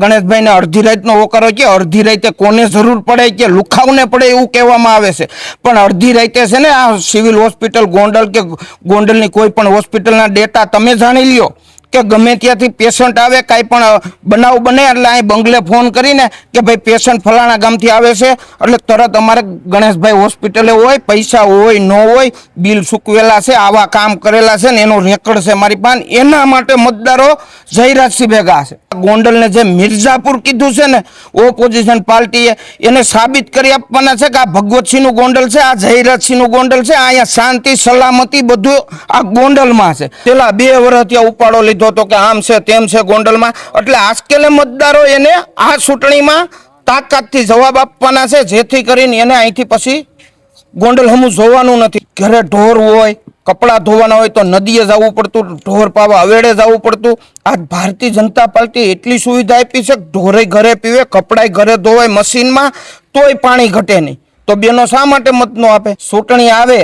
ગણેશભાઈ ને અડધી રાતનો ઓકરો કે અડધી રાતે કોને જરૂર પડે કે લુખાવને પડે એવું કહેવામાં આવે છે, પણ અડધી રાતે છે ને આ સિવિલ હોસ્પિટલ ગોંડલ કે ગોંડલની કોઈ પણ હોસ્પિટલના ડેટા તમે જાણી લ્યો કે ગમે ત્યાંથી પેશન્ટ આવે, કાંઈ પણ બનાવ બને એટલે અહીં બંગલે ફોન કરીને કે ભાઈ પેશન્ટ ફલાણા ગામથી આવે છે એટલે તરત અમારે ગણેશભાઈ હોસ્પિટલે હોય, પૈસા હોય ન હોય, બિલ ચૂકવેલા છે, આવા કામ કરેલા છે ને એનો રેકોર્ડ છે મારી પાસે, એના માટે મતદારો જયરાજસિંહ ભેગા છે. ગોંડલને જે મિર્ઝાપુર કીધું છે ને ઓપોઝિશન પાર્ટીએ, એને સાબિત કરી આપવાના છે કે આ ભગવતસિંહનું ગોંડલ છે, આ જયરાજસિંહનું ગોંડલ છે, અહીંયા શાંતિ સલામતી બધું આ ગોંડલમાં છે. પેલા 2 વર્ષ ત્યાં ઉપાડો લીધો તો કે આમ છે તેમ છે ગોંડલમાં, એટલે આજકેલે મતદારો એને આ ચૂંટણીમાં તાકાતથી જવાબ આપવાના છે, જેથી કરીને એને અહીંથી પછી ગોંડલ હમું જોવાનું નથી. ઘરે ઢોર હોય, કપડાં ધોવાના હોય તો નદીએ જવું પડતું, ઢોર પાવા અવેડે જવું પડતું. આજ ભારતીય જનતા પાર્ટી એટલી સુવિધા આપી છે, ઢોરે ઘરે પીવે, કપડાય ઘરે ધોવાય મશીનમાં, તોય પાણી ઘટે નહીં. તો બેનો શા માટે મત ન આપે? ચૂંટણી આવે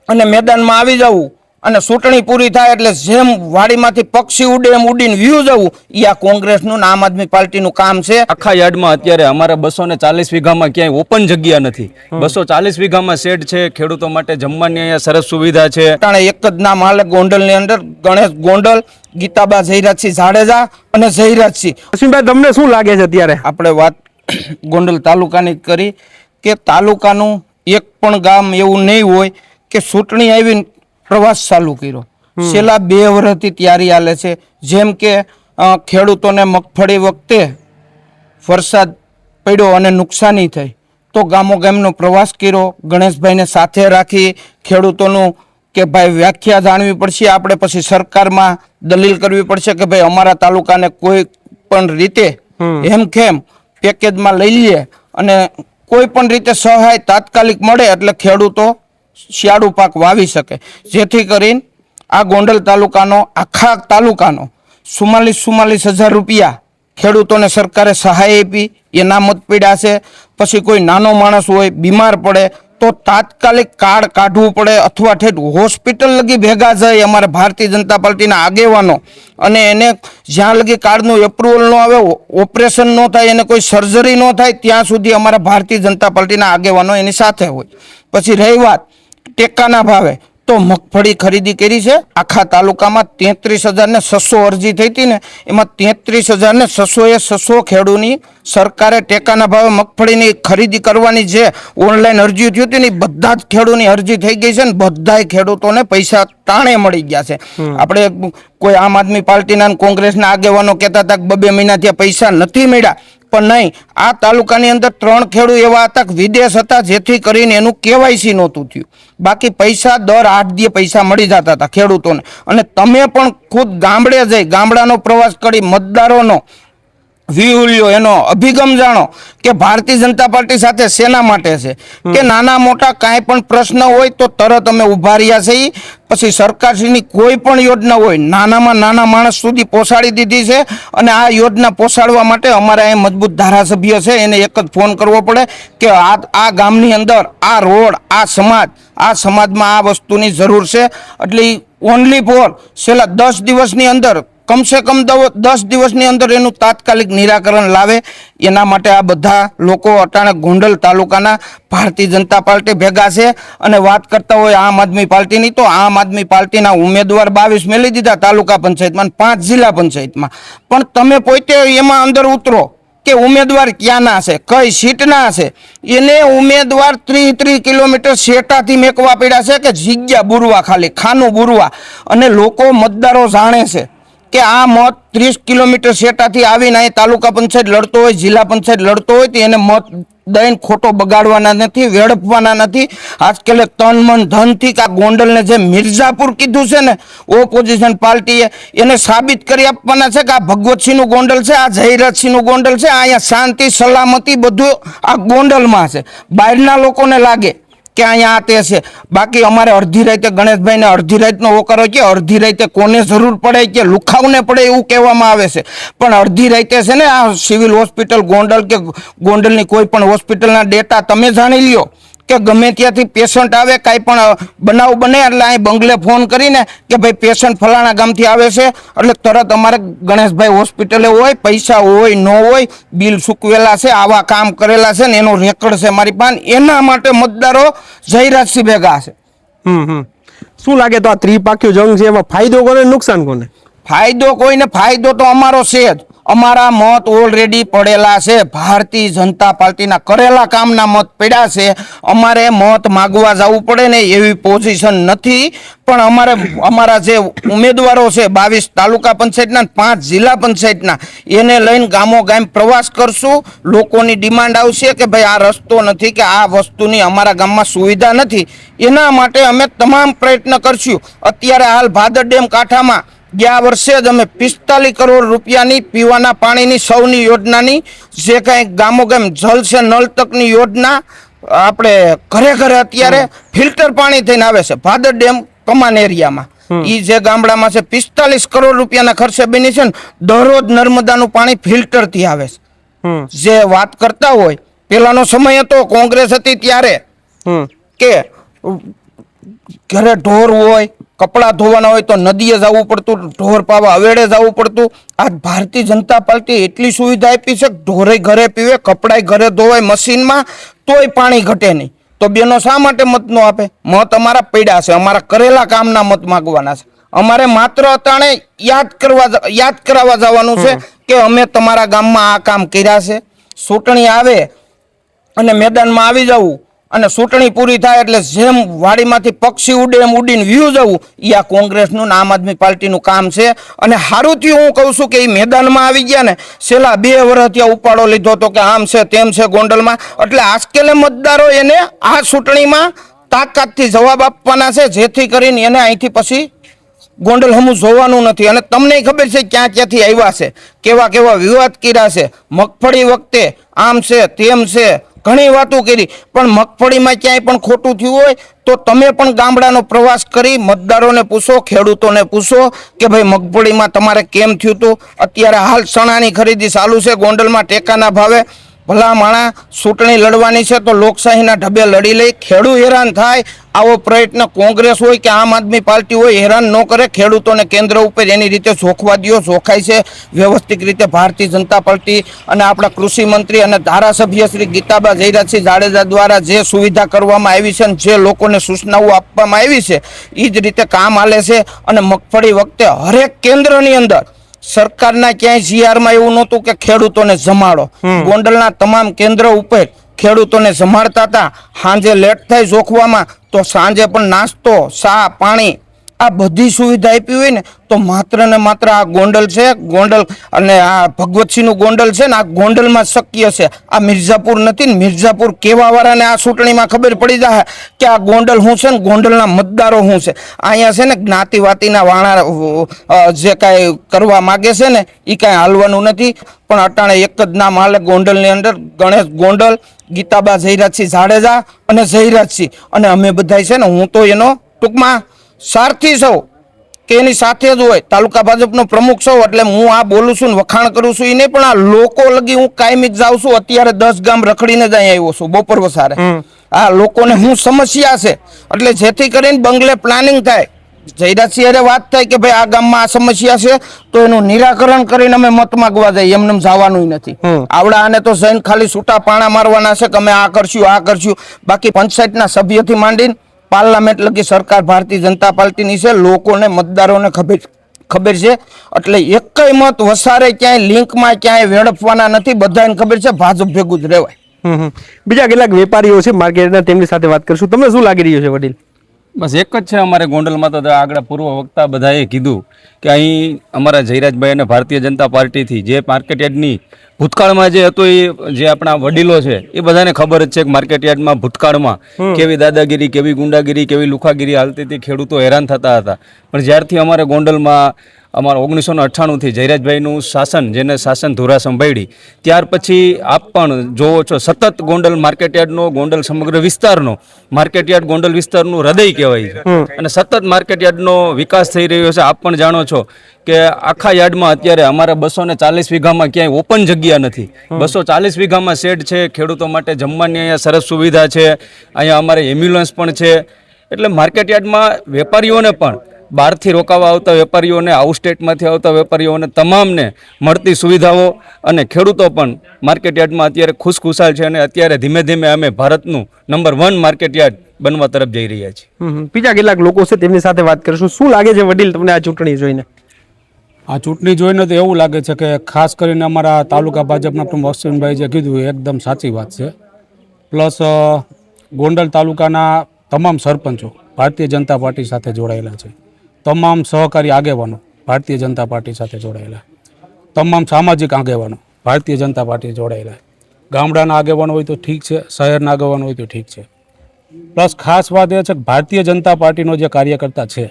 અને મેદાનમાં આવી જવું અને ચૂંટણી પૂરી થાય એટલે જેમ વાડીમાંથી પક્ષી ઉડે એમ ઉડીને વ્યૂ જવું, એ આ કોંગ્રેસનું આમ આદમી પાર્ટીનું કામ છે. આખા યાર્ડમાં અત્યારે અમારે 240 વીઘામાં ક્યાંય ઓપન જગ્યા નથી. 240 વીઘામાં શેડ છે, ખેડૂતો માટે જમવાની અહીંયા સરસ સુવિધા છે. એક જ નામ હાલે ગોંડલની અંદર, ગણેશ ગોંડલ, ગીતાબા જયરાજસિંહ જાડેજા અને જયરાજસિંહ. અસીમભાઈ, તમને શું લાગે છે અત્યારે? આપણે વાત ગોંડલ તાલુકાની કરી કે તાલુકાનું એક પણ ગામ એવું નહીં હોય કે ચૂંટણી આવી પ્રવાસ ચાલુ કર્યો. છેલ્લા 2 વર્ષથી તૈયારી હાલે છે. જેમ કે ખેડૂતોને મગફળી વખતે વરસાદ પડ્યો અને નુકસાની થઈ તો ગામો ગામનો પ્રવાસ કર્યો, ગણેશભાઈને સાથે રાખી ખેડૂતોનું કે ભાઈ વ્યાખ્યા જાણવી પડશે, આપણે પછી સરકારમાં દલીલ કરવી પડશે કે ભાઈ અમારા તાલુકાને કોઈ પણ રીતે હેમખેમ પેકેજમાં લઈ લઈએ અને કોઈ પણ રીતે સહાય તાત્કાલિક મળે એટલે ખેડૂતો શિયાળુ પાક વાવી શકે. જેથી કરીને આ ગોંડલ તાલુકાનો, આખા તાલુકાનો 44,000 રૂપિયા ખેડૂતોને સરકારે સહાય આપી, એના મત પીડ્યા છે. પછી કોઈ નાનો માણસ હોય, બીમાર પડે તો તાત્કાલિક કાર્ડ કાઢવું પડે અથવા ઠેઠ હોસ્પિટલ લગી ભેગા જાય અમારા ભારતીય જનતા પાર્ટીના આગેવાનો, અને એને જ્યાં લગી કાર્ડનું એપ્રુવલ ન આવે, ઓપરેશન ન થાય, એને કોઈ સર્જરી ન થાય ત્યાં સુધી અમારા ભારતીય જનતા પાર્ટીના આગેવાનો એની સાથે હોય. પછી રહી વાત ટેકાના ભાવે, તો મગફળી ખરીદી કરી છે આખા તાલુકામાં 33,600 અરજી થઈ હતી ને, એમાં 33,600 ખેડૂતની સરકારે ટેકાના ભાવે મગફળીની ખરીદી કરવાની જે ઓનલાઈન અરજી થયું હતી ને, બધા જ ખેડૂતની અરજી થઈ ગઈ છે ને બધાય ખેડૂતોને પૈસા ટાણે મળી ગયા છે. આપણે કોઈ આમ આદમી પાર્ટીના કોંગ્રેસના આગેવાનો કહેતા હતા કે 2 મહિનાથી પૈસા નથી મળ્યા, પણ નહીં, આ તાલુકાની અંદર 3 ખેડૂત એવા હતા કે વિદેશ હતા, જેથી કરીને એનું કેવાયસી નહોતું થયું. બાકી પૈસા દર 8 દિવસે પૈસા મળી જતા હતા ખેડૂતોને. અને તમે પણ ખુદ ગામડે જઈ ગામડાનો પ્રવાસ કરી મતદારોનો વ્યૂ લ્યો, એનો અભિગમ જાણો કે ભારતીય જનતા પાર્ટી સાથે શેના માટે છે. કે નાના મોટા કાંઈ પણ પ્રશ્ન હોય તો તરત અમે ઉભા રહ્યા છીએ. પછી સરકારશ્રીની કોઈ પણ યોજના હોય નાનામાં નાના માણસ સુધી પહોંચાડી દીધી છે, અને આ યોજના પહોંચાડવા માટે અમારે અહીં મજબૂત ધારાસભ્ય છે, એને એક જ ફોન કરવો પડે કે આ ગામની અંદર આ રોડ, આ સમાજમાં આ વસ્તુની જરૂર છે. એટલે ઓનલી ફોર છેલ્લા 10 દિવસની અંદર, કમસે કમ 10 દિવસની અંદર એનું તાત્કાલિક નિરાકરણ લાવે. એના માટે આ બધા લોકો અટાણે ગોંડલ તાલુકાના ભારતીય જનતા પાર્ટી ભેગા છે. અને વાત કરતા હોય આમ આદમી પાર્ટીની, તો આમ આદમી પાર્ટીના ઉમેદવાર 22 મેલી દીધા તાલુકા પંચાયતમાં, 5 જિલ્લા પંચાયતમાં. પણ તમે પોતે એમાં અંદર ઉતરો કે ઉમેદવાર ક્યાંના છે, કઈ સીટના છે. એને ઉમેદવાર 30 કિલોમીટર શેટાથી મેકવા પડ્યા છે કે જગ્યા બુરવા, ખાલી ખાનું બુરવા. અને લોકો મતદારો જાણે છે કે આ મત 30 કિલોમીટર શેટાથી આવીને અહીં તાલુકા પંચાયત લડતો હોય, જિલ્લા પંચાયત લડતો હોય તો એને મત દઈને ખોટો બગાડવાના નથી, વેડપવાના નથી. આજકાલે તન મન ધનથી આ ગોંડલને જે મિર્ઝાપુર કીધું છે ને ઓપોઝિશન પાર્ટીએ, એને સાબિત કરી આપવાના છે કે આ ભગવતસિંહનું ગોંડલ છે, આ જયરાજસિંહનું ગોંડલ છે, અહીંયા શાંતિ સલામતી બધું આ ગોંડલમાં છે. બહારના લોકોને લાગે કે અહીંયા આ તે છે. બાકી અમારે અડધી રાતે ગણેશભાઈને અડધી રાતનો ઓકરો કે અડધી રાતે કોને જરૂર પડે કે લુખાવને પડે એવું કહેવામાં આવે છે, પણ અડધી રાતે છે ને આ સિવિલ હોસ્પિટલ ગોંડલ કે ગોંડલની કોઈ પણ હોસ્પિટલના ડેટા તમે જાણી લ્યો કે ગમે ત્યાંથી પેશન્ટ આવે કાંઈ પણ બનાવ બને એટલે અહીં બંગલે ફોન કરીને કે ભાઈ પેશન્ટ ફલાણા ગામથી આવે છે એટલે તરત અમારે ગણેશભાઈ હોસ્પિટલે હોય, પૈસા હોય ન હોય, બિલ ચૂકવેલા છે, આવા કામ કરેલા છે ને એનો રેકોર્ડ છે મારી પાસે. એના માટે મતદારો જયરાજસિંહ ભેગા છે. શું લાગે તો આ ત્રિપાખ્યો જંગ છે એમાં ફાયદો કોને નુકસાન કોને? ફાયદો કોઈને, ફાયદો તો અમારો છે જ. અમારા મત ઓલરેડી પડેલા છે, ભારતીય જનતા પાર્ટીના કરેલા કામના મત પડ્યા છે. અમારે મત માગવા જવું પડે ને એવી પોઝિશન નથી. પણ અમારા જે ઉમેદવારો છે 22 તાલુકા પંચાયતના 5 જિલ્લા પંચાયતના, એને લઈને ગામો ગામ પ્રવાસ કરશું. લોકોની ડિમાન્ડ આવશે કે ભાઈ આ રસ્તો નથી કે આ વસ્તુની અમારા ગામમાં સુવિધા નથી, એના માટે અમે તમામ પ્રયત્ન કરશું. અત્યારે હાલ ભાદર ડેમ કાંઠામાં ગયા વર્ષે જ અમે 45 કરોડ રૂપિયાની પીવાના પાણીની સૌની યોજનાની જે કાંઈ ગામો ગામ જલ છે નળ તકની યોજના આપણે ઘરે ઘરે અત્યારે ફિલ્ટર પાણી થઈને આવે છે ભાદર ડેમ કમાન એરિયામાં. ઈ જે ગામડામાં છે 45 કરોડ રૂપિયાના ખર્ચે બની છે ને દરરોજ નર્મદાનું પાણી ફિલ્ટર થી આવે છે. જે વાત કરતા હોય પેલાનો સમય હતો કોંગ્રેસ હતી ત્યારે કે ઘરે ઢોર હોય, કપડાં ધોવાના હોય તો નદીએ જવું પડતું, ઢોર પાવા અવેડે જવું પડતું. આજ ભારતીય જનતા પાર્ટી એટલી સુવિધા આપી છે, ઢોરે ઘરે પીવે, કપડાય ઘરે ધોવાય મશીનમાં, તોય પાણી ઘટે નહીં. તો બેનો શા માટે મત નો આપે? મત અમારા પડ્યા છે, અમારા કરેલા કામના મત માગવાના છે. અમારે માત્ર અટાણે યાદ કરાવવા જવાનું છે કે અમે તમારા ગામમાં આ કામ કર્યા છે. ચૂંટણી આવે અને મેદાનમાં આવી જવું અને ચૂંટણી પૂરી થાય એટલે જેમ વાડીમાંથી પક્ષી ઉડે એમ ઉડીને વ્યૂ જવું, એ આ કોંગ્રેસનું આમ આદમી પાર્ટીનું કામ છે. અને સારું થયું હું કહું છું કે એ મેદાનમાં આવી ગયા ને, છેલ્લા 2 વર્ષ ત્યાં ઉપાડો લીધો હતો કે આમ છે તેમ છે ગોંડલમાં, એટલે આજકેલે મતદારો એને આ ચૂંટણીમાં તાકાતથી જવાબ આપવાના છે, જેથી કરીને એને અહીંથી પછી ગોંડલ હમું જોવાનું નથી. અને તમને ખબર છે ક્યાં ક્યાંથી આવ્યા છે, કેવા કેવા વિવાદ કર્યા છે. મગફળી વખતે આમ છે તેમ છે ઘણી વાતો કરી, પણ મગફળીમાં ક્યાંય પણ ખોટું થયું હોય તો તમે પણ ગામડાનો પ્રવાસ કરી મતદારોને પૂછો, ખેડૂતોને પૂછો કે ભાઈ મગફળીમાં તમારે કેમ થયું હતું. અત્યારે હાલ ચણાની ખરીદી ચાલુ છે ગોંડલમાં ટેકાના ભાવે. ભલા માણા ચૂંટણી લડવાની છે તો લોકશાહીના ઢબે લડી લઈ, ખેડૂત હેરાન થાય આવો પ્રયત્ન કોંગ્રેસ હોય કે આમ આદમી પાર્ટી હોય હેરાન ન કરે. ખેડૂતોને કેન્દ્ર ઉપર એની રીતે જોખવા દો, જોખાય છે વ્યવસ્થિત રીતે ભારતીય જનતા પાર્ટી અને આપણા કૃષિ મંત્રી અને ધારાસભ્ય શ્રી ગીતાબા જયરાજસિંહ જાડેજા દ્વારા જે સુવિધા કરવામાં આવી છે અને જે લોકોને સૂચનાઓ આપવામાં આવી છે એ જ રીતે કામ હાલે છે. અને મગફળી વખતે હરેક કેન્દ્રની અંદર સરકારના ક્યાંય જીઆરમાં એવું નહોતું કે ખેડૂતોને જમાડો. ગોંડલના તમામ કેન્દ્ર ઉપર ખેડૂતોને જમાડતા હતા. સાંજે લેટ થાય જોખવામાં તો સાંજે પણ નાસ્તો, ચા, પાણી આ બધી સુવિધા આપી હોય ને તો માત્ર ને માત્ર આ ગોંડલ છે. ગોંડલ અને આ ભગવતસિંહનું ગોંડલ છે ને આ ગોંડલમાં શક્ય છે, આ મિર્ઝાપુર નથી ને. મિર્ઝાપુર કેવા વાળાને આ ચૂંટણીમાં ખબર પડી જાય કે આ ગોંડલ શું છે ને ગોંડલના મતદારો શું છે. અહીંયા છે ને જ્ઞાતિવાતીના વાણા જે કાંઈ કરવા માગે છે ને એ કાંઈ હાલવાનું નથી. પણ અટાણે એક જ નામ હાલે ગોંડલની અંદર, ગણેશ ગોંડલ, ગીતાબા જયરાજસિંહ જાડેજા અને જયરાજસિંહ. અને અમે બધા છે ને હું તો એનો ટૂંકમાં સારથી સૌ કે એની સાથે જ હોય, તાલુકા ભાજપનો પ્રમુખ સૌ. એટલે હું આ બોલું છું ને વખાણ કરું છું એ નહીં, પણ આ લોકો લગી હું કાયમી જ જાઉં છું. અત્યારે 10 ગામ રખડીને જ અહીંયા આવ્યો છું બપોર વસારે. આ લોકોને હું સમસ્યા છે એટલે જેથી કરીને બંગલે પ્લાનિંગ થાય, જયરાજસિંહ અરે વાત થાય કે ભાઈ આ ગામમાં આ સમસ્યા છે તો એનું નિરાકરણ કરીને અમે મત માગવા જઈએ, એમને જવાનું નથી. આવડા આને તો જઈને ખાલી છૂટા પાણા મારવાના છે કે અમે આ કરશું આ કરશું. બાકી પંચાયતના સભ્યથી માંડીને પાર્લામેન્ટ લગી સરકાર ભારતીય જનતા પાર્ટીની છે. લોકોને મતદારોને ખબર છે એટલે એકય મત વસારે ક્યાંય લિંકમાં ક્યાંય વેડફવાના નથી. બધાને ખબર છે ભાજપ ભેગું જ રહેવાય. બીજા કેટલાક વેપારીઓ છે માર્કેટના, તેમની સાથે વાત કરશું. તમને શું લાગી રહ્યું છે વડીલ? બસ એક જ છે અમારે ગોંડલમાં તો આગળ પૂર્વ વક્તા બધાએ કીધું કે અહીં અમારા જયરાજભાઈ અને ભારતીય જનતા પાર્ટીથી જે માર્કેટ યાર્ડની ભૂતકાળમાં જે હતો એ જે આપણા વડીલો છે એ બધાને ખબર જ છે કે માર્કેટ યાર્ડમાં ભૂતકાળમાં કેવી દાદાગીરી, કેવી ગુંડાગીરી, કેવી લુખાગીરી હાલતી હતી, ખેડૂતો હેરાન થતા હતા. પણ જ્યારથી અમારે ગોંડલમાં અમારા 1998થી જયરાજભાઈનું શાસન, જેને શાસન ધોરા સંભાળી ત્યાર પછી આપ પણ જોવો છો, સતત ગોંડલ માર્કેટયાર્ડનો, ગોંડલ સમગ્ર વિસ્તારનો માર્કેટયાર્ડ ગોંડલ વિસ્તારનું હૃદય કહેવાય છે અને સતત માર્કેટયાર્ડનો વિકાસ થઈ રહ્યો છે. આપ પણ જાણો છો કે આખા યાર્ડમાં અત્યારે અમારા 240 વીઘામાં ક્યાંય ઓપન જગ્યા નથી. 240 વીઘામાં શેડ છે, ખેડૂતો માટે જમવાની અહીંયા સરસ સુવિધા છે, અહીંયા અમારે એમ્બ્યુલન્સ પણ છે. એટલે માર્કેટયાર્ડમાં વેપારીઓને પણ, બહારથી રોકાવા આવતા વેપારીઓને, આઉટ સ્ટેટમાંથી આવતા વેપારીઓને તમામને મળતી સુવિધાઓ અને ખેડૂતો પણ માર્કેટયાર્ડમાં અત્યારે ખુશખુશાલ છે અને અત્યારે ધીમે ધીમે અમે ભારતનું નંબર 1 માર્કેટયાર્ડ બનવા તરફ જઈ રહ્યા છીએ. બીજા કેટલાક લોકો છે તેમની સાથે વાત કરીશું. શું લાગે છે વડીલ તમને આ ચૂંટણી જોઈને? આ ચૂંટણી જોઈને તો એવું લાગે છે કે ખાસ કરીને અમારા તાલુકા ભાજપના પ્રમુખ અશ્વિનભાઈ જે કીધું એ એકદમ સાચી વાત છે. પ્લસ ગોંડલ તાલુકાના તમામ સરપંચો ભારતીય જનતા પાર્ટી સાથે જોડાયેલા છે. તમામ સહકારી આગેવાનો ભારતીય જનતા પાર્ટી સાથે જોડાયેલા, તમામ સામાજિક આગેવાનો ભારતીય જનતા પાર્ટી જોડાયેલા. ગામડાના આગેવાનો હોય તો ઠીક છે, શહેરના આગેવાનો હોય તો ઠીક છે. પ્લસ ખાસ વાત એ છે કે ભારતીય જનતા પાર્ટીનો જે કાર્યકર્તા છે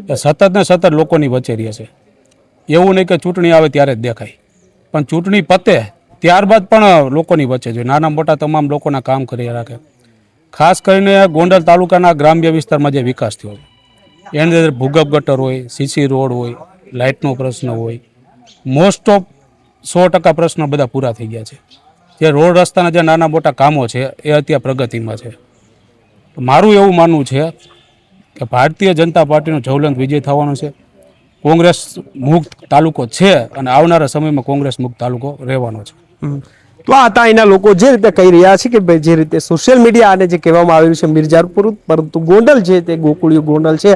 એ સતત ને સતત લોકોની વચ્ચે રહે છે. એવું નહીં કે ચૂંટણી આવે ત્યારે જ દેખાય, પણ ચૂંટણી પતે ત્યારબાદ પણ લોકોની વચ્ચે જોઈએ, નાના મોટા તમામ લોકોના કામ કરી રાખે. ખાસ કરીને ગોંડલ તાલુકાના ગ્રામ્ય વિસ્તારમાં જે વિકાસ થયો છે એની અંદર ભૂગર્ભ ગટર હોય, સીસી રોડ હોય, લાઇટનો પ્રશ્ન હોય, મોસ્ટ ઓફ 100% પ્રશ્નો બધા પૂરા થઈ ગયા છે. જે રોડ રસ્તાના જે નાના મોટા કામો છે એ અત્યારે પ્રગતિમાં છે. મારું એવું માનવું છે કે ભારતીય જનતા પાર્ટીનો જ્વલંત વિજય થવાનો છે. કોંગ્રેસ મુક્ત તાલુકો છે અને આવનારા સમયમાં કોંગ્રેસ મુક્ત તાલુકો રહેવાનો છે. તો આ હતા એના લોકો જે રીતે કહી રહ્યા છે કે ભાઈ જે રીતે સોશિયલ મીડિયા આને જે કહેવામાં આવ્યું છે મિર્ઝાપુર, પરંતુ ગોંડલ છે તે ગોકુળિયું ગોંડલ છે.